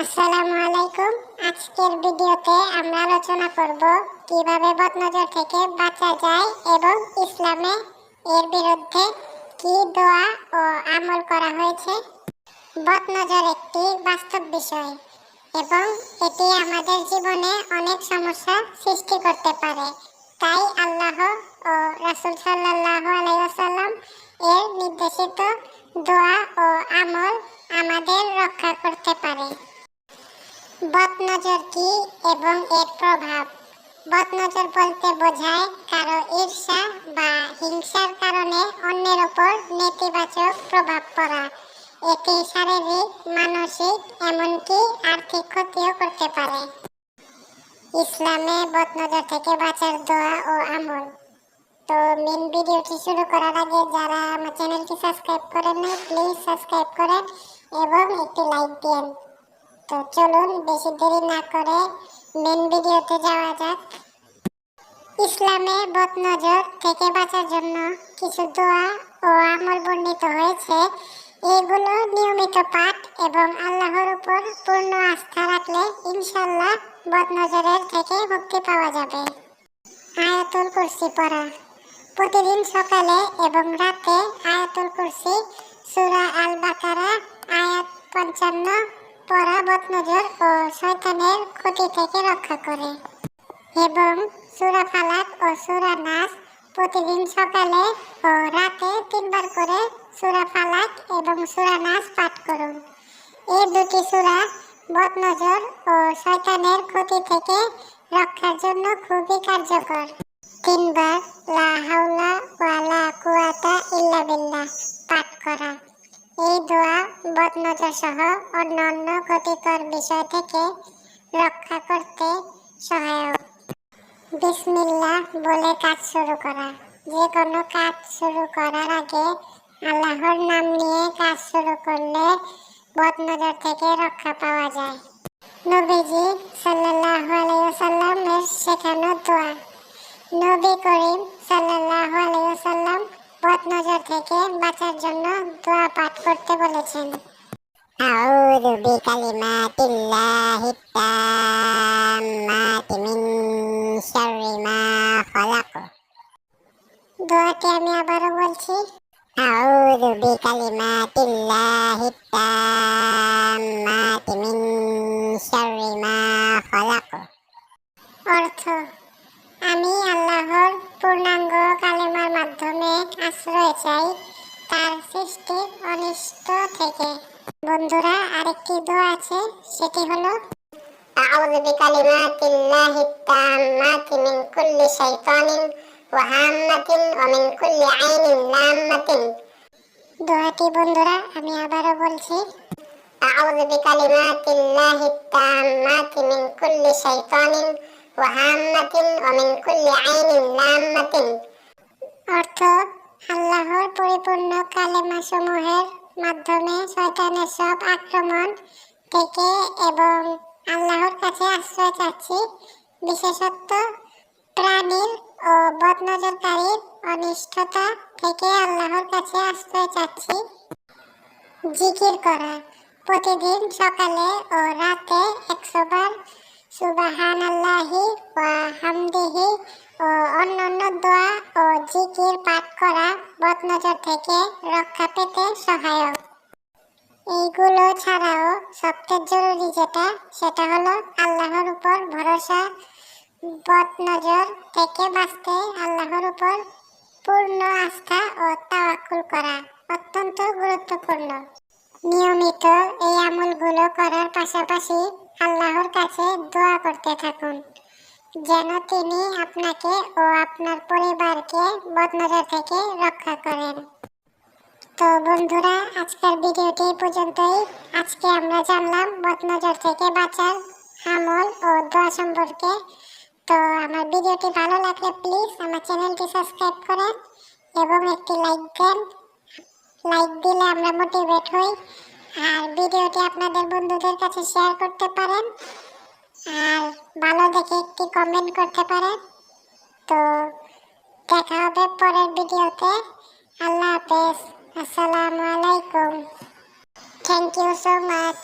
আসসালামু আলাইকুম। আজকের ভিডিওতে আমরা আলোচনা করব কিভাবে বদনজর থেকে বাঁচা যায় এবং ইসলামে এর বিরুদ্ধে কি দোয়া ও আমল করা হয়েছে। বদনজর একটি বাস্তব বিষয় এবং এটি আমাদের জীবনে অনেক সমস্যা সৃষ্টি করতে পারে। তাই আল্লাহ ও রাসূল সাল্লাল্লাহু আলাইহি ওয়াসাল্লাম এর নির্দেশিত দোয়া ও আমল আমাদের রক্ষা করতে পারে। বদনজর কি এবং এর প্রভাব। বদনজর বলতে বোঝায় কারো ঈর্ষা বা হিংসার কারণে অন্যের উপর নেতিবাচক প্রভাব পড়া। এটি শারীরিক, মানসিক এমনকি আর্থিক ক্ষতিও করতে পারে। ইসলামে বদনজর থেকে বাঁচার দোয়া ও আমল। তো মেন ভিডিওটি শুরু করার আগে যারা আমার চ্যানেলটি সাবস্ক্রাইব করেন নাই প্লিজ সাবস্ক্রাইব করেন এবং একটি লাইক দিন। তো চলুন বেশি দেরি না করে মেন ভিডিওতে যাওয়া যাক। ইসলামে বদনজর থেকে বাঁচার জন্য কিছু দোয়া ও আমল বর্ণিত হয়েছে। এগুলো নিয়মিত পাঠ এবং আল্লাহর উপর পূর্ণ আস্থা রাখলে ইনশাআল্লাহ বদনজরের থেকে মুক্তি পাওয়া যাবে। আয়াতুল কুরসি পড়া। প্রতিদিন সকালে এবং রাতে আয়াতুল কুরসি সূরা আল বাকারা আয়াত 55 পড়া বদনজর ও শয়তানের ক্ষতি থেকে রক্ষা করে। এবং সূরা ফালাক ও সূরা নাস প্রতিদিন সকালে ও রাতে 3 বার করে সূরা ফালাক এবং সূরা নাস পাঠ করুন। এই দুটি সূরা বদনজর ও শয়তানের ক্ষতি থেকে রক্ষার জন্য খুবই কার্যকর। 3 বার লা হাওলা ওয়ালা কুওয়াতা ইল্লা বিল্লাহ পাঠ করা। এই দোয়া বদনজর সহ অন্যান্য ক্ষতিকর বিষয় থেকে রক্ষা করতে সহায়ক। বিসমিল্লাহ বলে কাজ শুরু করা। যে কোনো কাজ শুরু করার আগে আল্লাহর নাম নিয়ে কাজ শুরু করলে বদনজর থেকে রক্ষা পাওয়া যায়। নবীজি সাল্লাল্লাহু আলাইহি ওয়াসাল্লামের শেখানো দোয়া। নবী করিম সাল্লাল্লাহু আলাইহি ওয়াসাল্লাম বদনজর থেকে বাঁচার জন্য দোয়া পাঠ করতে বলেছেন। আউযু বিকালিমাতিল্লাহি তাম্মাতি মিন শাররি মা খালাক। দোয়াটি আমি আবারও বলছি। আউযু বিকালিমাতিল্লাহি তাম্মাতি মিন শাররি মা খালাক। অর্থ: আমি আল্লাহর পূর্ণাঙ্গ কালেমার মাধ্যমে আশ্রয় চাই তার সৃষ্টির অনিষ্ট থেকে। বন্ধুরা, আরেকটি দোয়া আছে, সেটি হলো আউযু বিকালিমাতিল্লাহি তাম্মাতি মিন কুল্লি শাইতানিন ওয়া হাম্মাতিন ওয়া মিন কুল্লি আইনিন লাম্মাতিন। দোয়াটি বন্ধুরা আমি আবারও বলছি। আউযু বিকালিমাতিল্লাহি তাম্মাতি মিন কুল্লি শাইতানিন ওয়া হাম্মাতিন ওয়া মিন কুল্লি আইনিন লাম্মাতিন। অর্থ: আল্লাহর পরিপূর্ণ কালেমা সমূহের মাধ্যমে শয়তানের সব আক্রমণ থেকে এবং আল্লাহর কাছে আশ্রয় চাচ্ছি, বিশেষত প্রাণীর ও বদনজরকারীর অনিষ্টতা থেকে আল্লাহর কাছে আশ্রয় চাচ্ছি। জিকির করা। প্রতিদিন সকালে ও রাতে 100 বার সুবহানাল্লাহি ওয়া হামদিহি ও অন্যান্য দোয়া ও জিকির পাঠ করা বদনজর থেকে রক্ষা পেতে সহায়ক। এইগুলো ছাড়াও সবচেয়ে জরুরি সেটা হলো আল্লাহর উপর ভরসা। বদনজর থেকে বাঁচতে আল্লাহর উপর পূর্ণ আস্থা ও তাওয়াক্কুল করা অত্যন্ত গুরুত্বপূর্ণ। নিয়মিত এই আমলগুলো করার পাশাপাশি আল্লাহর কাছে দোয়া করতে থাকুন যেন তিনি আপনাকে ও আপনার পরিবারকে বদনজর থেকে রক্ষা করেন। তো বন্ধুরা, আজকের ভিডিওটি পর্যন্তই। আজকে আমরা জানলাম বদনজর থেকে বাঁচার আমল ও দোয়া সম্পর্কে। তো আমার ভিডিওটি ভালো লাগলে প্লিজ আমার চ্যানেলটি সাবস্ক্রাইব করেন এবং একটি লাইক দেন। লাইক দিলে আমরা মোটিভেট হই। আর ভিডিওটি আপনাদের বন্ধুদের কাছে শেয়ার করতে পারেন আর ভালো দেখে একটি কমেন্ট করতে পারেন। তো দেখা হবে পরের ভিডিওতে। আল্লাহ হাফেজ। আসসালামু আলাইকুম। Thank you so much.